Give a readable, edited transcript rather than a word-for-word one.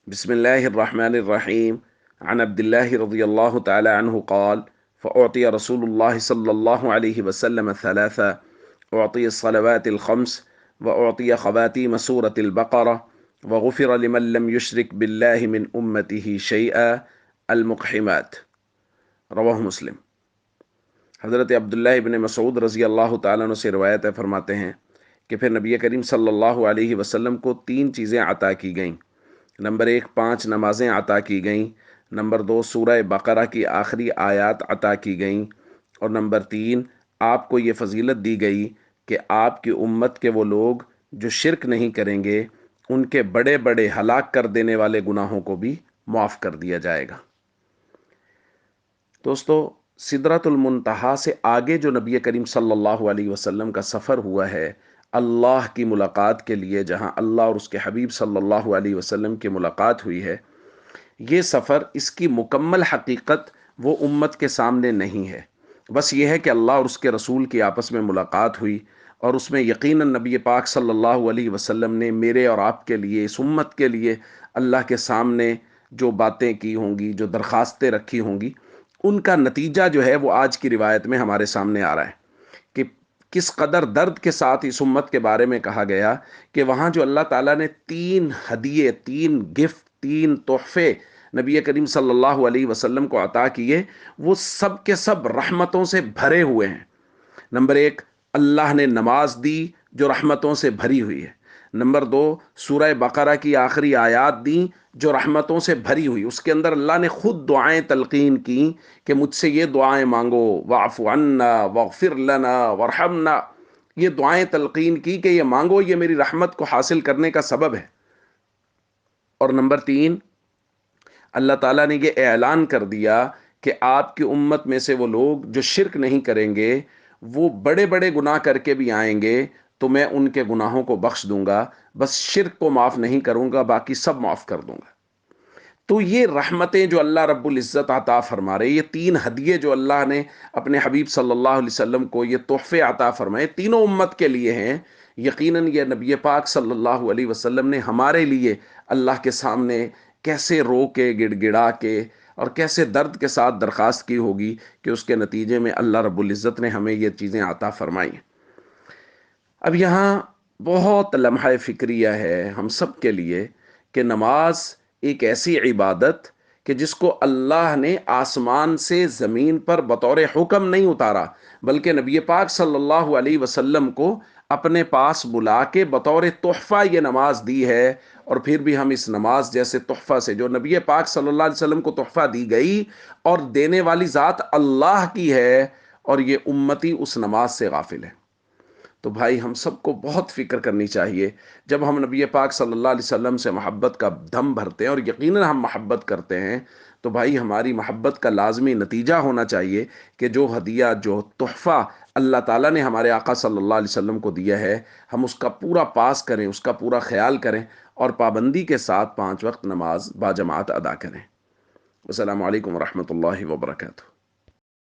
بسم الله الرحمن الرحيم. عن عبد الله رضي الله تعالى عنه قال: فأعطي رسول الله صلى الله عليه وسلم ثلاثة: أعطي الصلوات الخمس، وأعطي خواتيم سورة البقرة، وغفر لمن لم يشرك بالله من أمته شيئا، المقحمات. رواہ مسلم۔ حضرت عبداللہ ابن مسعود رضی اللہ تعالیٰ عنہ سے روایت ہے، فرماتے ہیں کہ پھر نبی کریم صلی اللہ علیہ وسلم کو تین چیزیں عطا کی گئیں۔ نمبر ایک، 5 نمازیں عطا کی گئیں۔ نمبر 2، سورہ بقرہ کی آخری آیات عطا کی گئیں۔ اور نمبر 3، آپ کو یہ فضیلت دی گئی کہ آپ کی امت کے وہ لوگ جو شرک نہیں کریں گے، ان کے بڑے بڑے ہلاک کر دینے والے گناہوں کو بھی معاف کر دیا جائے گا۔ دوستو، سدرۃ المنتہا سے آگے جو نبی کریم صلی اللہ علیہ وسلم کا سفر ہوا ہے اللہ کی ملاقات کے لیے، جہاں اللہ اور اس کے حبیب صلی اللہ علیہ وسلم کی ملاقات ہوئی ہے، یہ سفر، اس کی مکمل حقیقت وہ امت کے سامنے نہیں ہے۔ بس یہ ہے کہ اللہ اور اس کے رسول کی آپس میں ملاقات ہوئی، اور اس میں یقیناً نبی پاک صلی اللہ علیہ وسلم نے میرے اور آپ کے لیے، اس امت کے لیے اللہ کے سامنے جو باتیں کی ہوں گی، جو درخواستیں رکھی ہوں گی، ان کا نتیجہ جو ہے وہ آج کی روایت میں ہمارے سامنے آ رہا ہے کہ کس قدر درد کے ساتھ اس امت کے بارے میں کہا گیا کہ وہاں جو اللہ تعالیٰ نے 3 ہدیے، 3 گفٹ، 3 تحفے نبی کریم صلی اللہ علیہ وسلم کو عطا کیے، وہ سب کے سب رحمتوں سے بھرے ہوئے ہیں۔ نمبر 1، اللہ نے نماز دی جو رحمتوں سے بھری ہوئی ہے۔ نمبر 2، سورہ بقرہ کی آخری آیات دیں جو رحمتوں سے بھری ہوئی، اس کے اندر اللہ نے خود دعائیں تلقین کی کہ مجھ سے یہ دعائیں مانگو، واعف عنا واغفر لنا وارحمنا، یہ دعائیں تلقین کی کہ یہ مانگو، یہ میری رحمت کو حاصل کرنے کا سبب ہے۔ اور نمبر 3، اللہ تعالیٰ نے یہ اعلان کر دیا کہ آپ کی امت میں سے وہ لوگ جو شرک نہیں کریں گے، وہ بڑے بڑے گناہ کر کے بھی آئیں گے تو میں ان کے گناہوں کو بخش دوں گا، بس شرک کو معاف نہیں کروں گا، باقی سب معاف کر دوں گا۔ تو یہ رحمتیں جو اللہ رب العزت عطا فرما رہے، یہ 3 ہدیے جو اللہ نے اپنے حبیب صلی اللہ علیہ وسلم کو یہ تحفے عطا فرمائے، تینوں امت کے لیے ہیں۔ یقیناً یہ نبی پاک صلی اللہ علیہ وسلم نے ہمارے لیے اللہ کے سامنے کیسے رو کے، گڑ گڑا کے، اور کیسے درد کے ساتھ درخواست کی ہوگی کہ اس کے نتیجے میں اللہ رب العزت نے ہمیں یہ چیزیں عطا فرمائی۔ اب یہاں بہت لمحہ فکریہ ہے ہم سب کے لیے کہ نماز ایک ایسی عبادت کہ جس کو اللہ نے آسمان سے زمین پر بطور حکم نہیں اتارا، بلکہ نبی پاک صلی اللہ علیہ وسلم کو اپنے پاس بلا کے بطور تحفہ یہ نماز دی ہے۔ اور پھر بھی ہم اس نماز جیسے تحفہ سے، جو نبی پاک صلی اللہ علیہ وسلم کو تحفہ دی گئی اور دینے والی ذات اللہ کی ہے، اور یہ امتی اس نماز سے غافل ہے۔ تو بھائی، ہم سب کو بہت فکر کرنی چاہیے جب ہم نبی پاک صلی اللہ علیہ وسلم سے محبت کا دم بھرتے ہیں، اور یقیناً ہم محبت کرتے ہیں، تو بھائی ہماری محبت کا لازمی نتیجہ ہونا چاہیے کہ جو ہدیہ، جو تحفہ اللہ تعالیٰ نے ہمارے آقا صلی اللہ علیہ وسلم کو دیا ہے، ہم اس کا پورا پاس کریں، اس کا پورا خیال کریں، اور پابندی کے ساتھ 5 وقت نماز باجماعت ادا کریں۔ السلام علیکم ورحمۃ اللہ وبرکاتہ۔